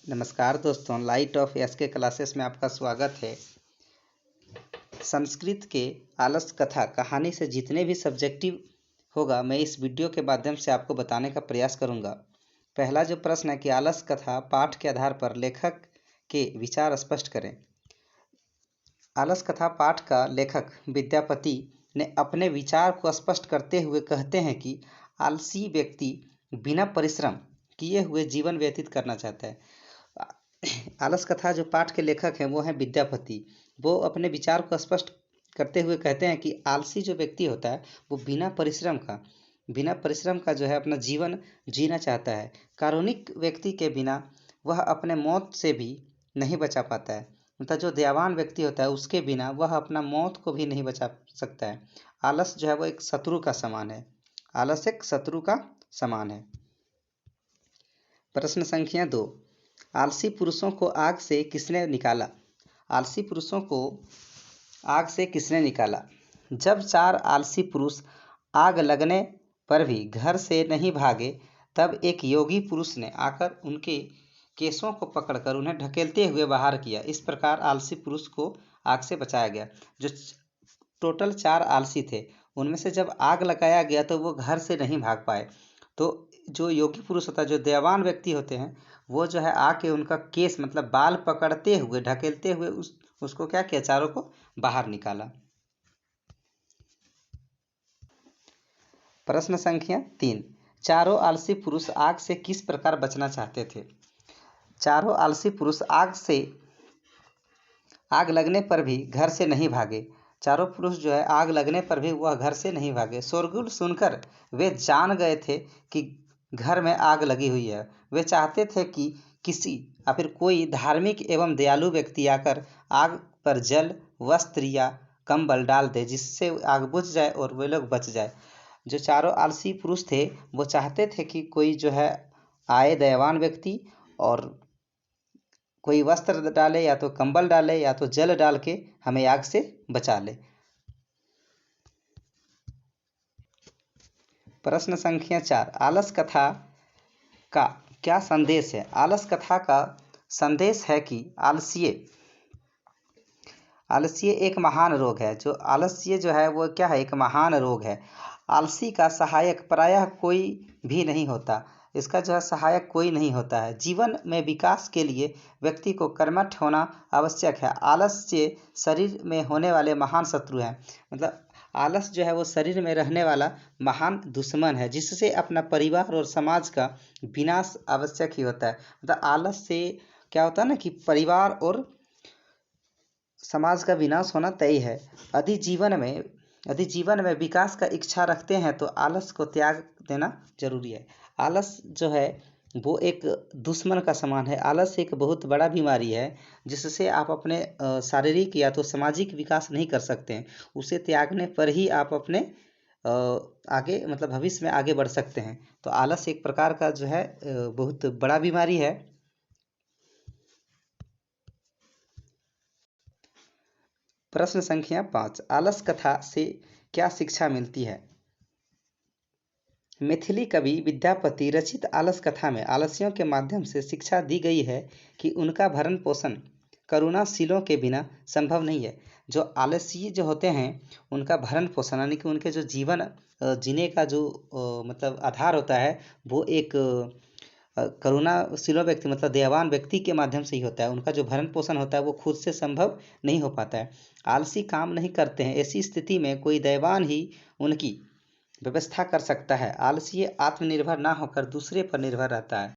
नमस्कार दोस्तों, light of SK classes में आपका स्वागत है। संस्कृत के आलस कथा कहानी से जितने भी सब्जेक्टिव होगा मैं इस वीडियो के माध्यम से आपको बताने का प्रयास करूंगा। पहला जो प्रश्न है कि आलस कथा पाठ के आधार पर लेखक के विचार स्पष्ट करें। आलस कथा पाठ का लेखक विद्यापति ने अपने विचार को स्पष्ट करते हुए कहते हैं कि आलसी व्यक्ति बिना परिश्रम किए हुए जीवन व्यतीत करना चाहता है। आलस कथा जो पाठ के लेखक हैं वो हैं विद्यापति। वो अपने विचार को स्पष्ट करते हुए कहते हैं कि आलसी जो व्यक्ति होता है वो बिना परिश्रम का जो है अपना जीवन जीना चाहता है। कारुणिक व्यक्ति के बिना वह अपने मौत से भी नहीं बचा पाता है। मतलब जो दयावान व्यक्ति होता है उसके बिना वह अपना मौत को भी नहीं बचा सकता है। आलस जो है वो एक शत्रु का समान है। आलस एक शत्रु का समान है। प्रश्न संख्या 2, आलसी पुरुषों को आग से किसने निकाला? आलसी पुरुषों को आग से किसने निकाला? जब 4 आलसी पुरुष आग लगने पर भी घर से नहीं भागे, तब एक योगी पुरुष ने आकर उनके केसों को पकड़कर उन्हें ढकेलते हुए बाहर किया। इस प्रकार आलसी पुरुष को आग से बचाया गया। जो टोटल 4 आलसी थे उनमें से जब आग लगाया गया तो वो घर से नहीं भाग पाए। तो जो योगी पुरुष होता है, जो दयावान व्यक्ति होते हैं, वो जो है आके उनका केस मतलब बाल पकड़ते हुए ढकेलते हुए उसको क्या किया, चारों को बाहर निकाला। प्रश्न संख्या 3, चारों आलसी पुरुष आग से किस प्रकार बचना चाहते थे? चारों आलसी पुरुष आग लगने पर भी घर से नहीं भागे। चारों पुरुष जो है आग लगने पर भी वह घर से नहीं भागे। शोरगुल सुनकर वे जान गए थे कि घर में आग लगी हुई है। वे चाहते थे कि किसी या फिर कोई धार्मिक एवं दयालु व्यक्ति आकर आग पर जल, वस्त्र या कंबल डाल दे, जिससे आग बुझ जाए और वे लोग बच जाए। जो चारों आलसी पुरुष थे वो चाहते थे कि कोई जो है आए दयावान व्यक्ति और कोई वस्त्र डाले या तो कंबल डाले या तो जल डाल के हमें आग से बचा ले। प्रश्न संख्या 4, आलस कथा का क्या संदेश है? आलस कथा का संदेश है कि आलस्य एक महान रोग है। जो आलस्य जो है वो क्या है, एक महान रोग है। आलसी का सहायक प्रायः कोई भी नहीं होता। इसका जो है सहायक कोई नहीं होता है। जीवन में विकास के लिए व्यक्ति को कर्मठ होना आवश्यक है। आलस्य शरीर में होने वाले महान शत्रु हैं। मतलब आलस जो है वो शरीर में रहने वाला महान दुश्मन है, जिससे अपना परिवार और समाज का विनाश आवश्यक ही होता है। मतलब आलस से क्या होता है ना कि परिवार और समाज का विनाश होना तय है। यदि जीवन में विकास का इच्छा रखते हैं तो आलस को त्याग देना जरूरी है। आलस जो है वो एक दुश्मन का समान है। आलस एक बहुत बड़ा बीमारी है जिससे आप अपने शारीरिक या तो सामाजिक विकास नहीं कर सकते हैं। उसे त्यागने पर ही आप अपने आगे मतलब भविष्य में आगे बढ़ सकते हैं। तो आलस एक प्रकार का जो है बहुत बड़ा बीमारी है। प्रश्न संख्या 5, आलस कथा से क्या शिक्षा मिलती है? मैथिली कवि विद्यापति रचित आलस कथा में आलसियों के माध्यम से शिक्षा दी गई है कि उनका भरण पोषण करुणाशीलों के बिना संभव नहीं है। जो आलसी जो होते हैं उनका भरण पोषण यानी कि उनके जो जीवन जीने का जो मतलब आधार होता है वो एक करुणाशील व्यक्ति मतलब दयावान व्यक्ति के माध्यम से ही होता है। उनका जो भरण पोषण होता है वो खुद से संभव नहीं हो पाता है। आलसी काम नहीं करते हैं। ऐसी स्थिति में कोई दयावान ही उनकी व्यवस्था कर सकता है। आलसी आत्मनिर्भर ना होकर दूसरे पर निर्भर रहता है।